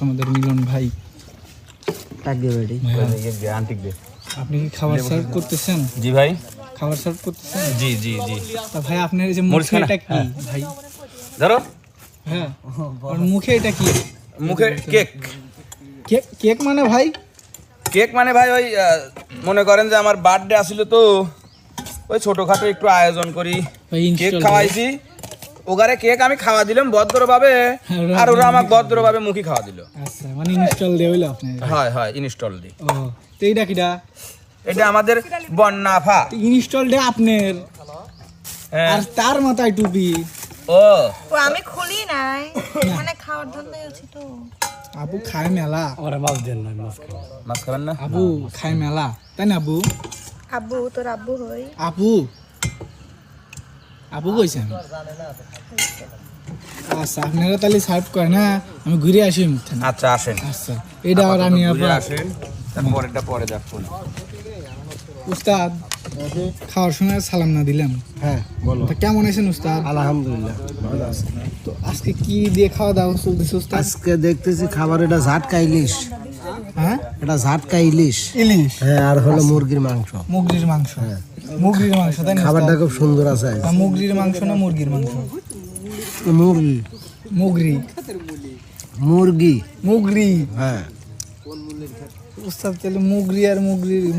আমাদের মিলন ভাই আপনি কি খাবার সার্ভ করতেছেন? জি ভাই, খাবার সার্ভ করতেছেন? জি জি জি। তা ভাই আপনার এই যে মুখে এটা কি ভাই? ধরো, হ্যাঁ, আর মুখে এটা কি? মুখে কেক। কেক কেক মানে ভাই? কেক মানে ভাই ওই মনে করেন যে আমার বার্থডে আসছিল তো ওই ছোটখাটো একটু আয়োজন করি, ভাই কেক ইনস্টল খাওয়াইছি। ওগারে কেক আমি খাওয়া দিলাম ভদ্রভাবে, আর ওরা আমাকে ভদ্রভাবে মুখি খাওয়া দিল। আচ্ছা, মানে ইনস্টল দিয়ে হইলো আপনি? হয় হয়, ইনস্টল দি। ও, তো এইটা কিটা? এটা আমাদের বন্যাফা। ইনস্টল দিয়ে আপনার, আর তার মাথায় টুপি। ও আমি খুলি নাই, মানে খাওয়ার জন্য আছি তো। আবু খায় মেলা। ওরা মাছ দেন না, মাছ খাবেন না? আবু খায় মেলা, তাই না আবু? আব্বু তোর আব্বু হই। আপু আপু কইছেন? আচ্ছা, আপনারা তাহলে সার্ভ করে না, আমি ঘুরে আসি মুখে। আচ্ছা আসেন, আচ্ছা, এটা আর আমি ঘুরে আসেন, তারপরেরটা পরে দেখুন। উস্তাদ খাওয়ার সময় সালাম না দিলাম। হ্যাঁ বলো। তা কেমন আছেন উস্তাদ? আলহামদুলিল্লাহ ভালো আছে। তো আজকে কি দিয়ে খাওয়া দাওয়া চলতেছে উস্তাদ? আজকে দেখতেছি খাবার এটা ঝাটকা ইলিশ। হ্যাঁ, এটা ঝাটকা ইলিশ। ইলিশ, হ্যাঁ, আর হলো মুরগির মাংস। মুগরির মাংস। মুগরির মাংস, তাই না? খাবারটা খুব সুন্দর আছে। তা মুগরির মাংস না মুরগির মাংস? মুরগি মুগরি, মুরগি মুগরি। হ্যাঁ, উস্তাদ তাহলে মুগরি আর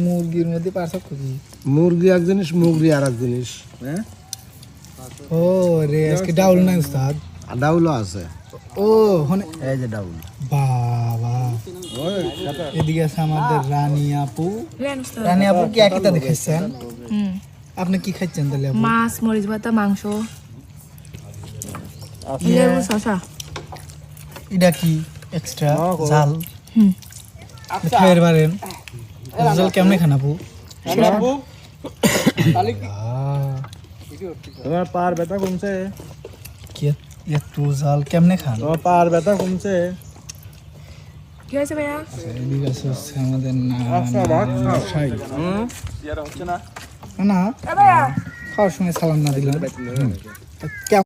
মুরগির মধ্যে পার্থক্য কি? মুরগি এক জিনিস, মুরগি আর এক জিনিস। হ্যাঁ, ও রে, আজকে ডাউল নাই উস্তাদ? আর ডাউলও আছে। ও হনে, এই যে ডাউল। বাবা, এদিকে আছে আমাদের রানী আপু। রানী আপু কি একইটা দেখেছেন? আপনি কি খাচ্ছেন তাহলে আপু? মাছ, মরিচ ভাতা, মাংস, লেবু, শসা। এটা কি এক্সট্রা ঝাল? খাইয়ের বারেন ঝাল কেমনে খান আপু? তোমার পার ব্যথা কমছে? কি এত ঝাল কেমনে খান? তোমার পার ব্যথা কমছে? কি হয়েছে ভাইয়া? এদিকে আছে হচ্ছে আমাদের না খাওয়ার সময় সালাম না দিলাম। কেমন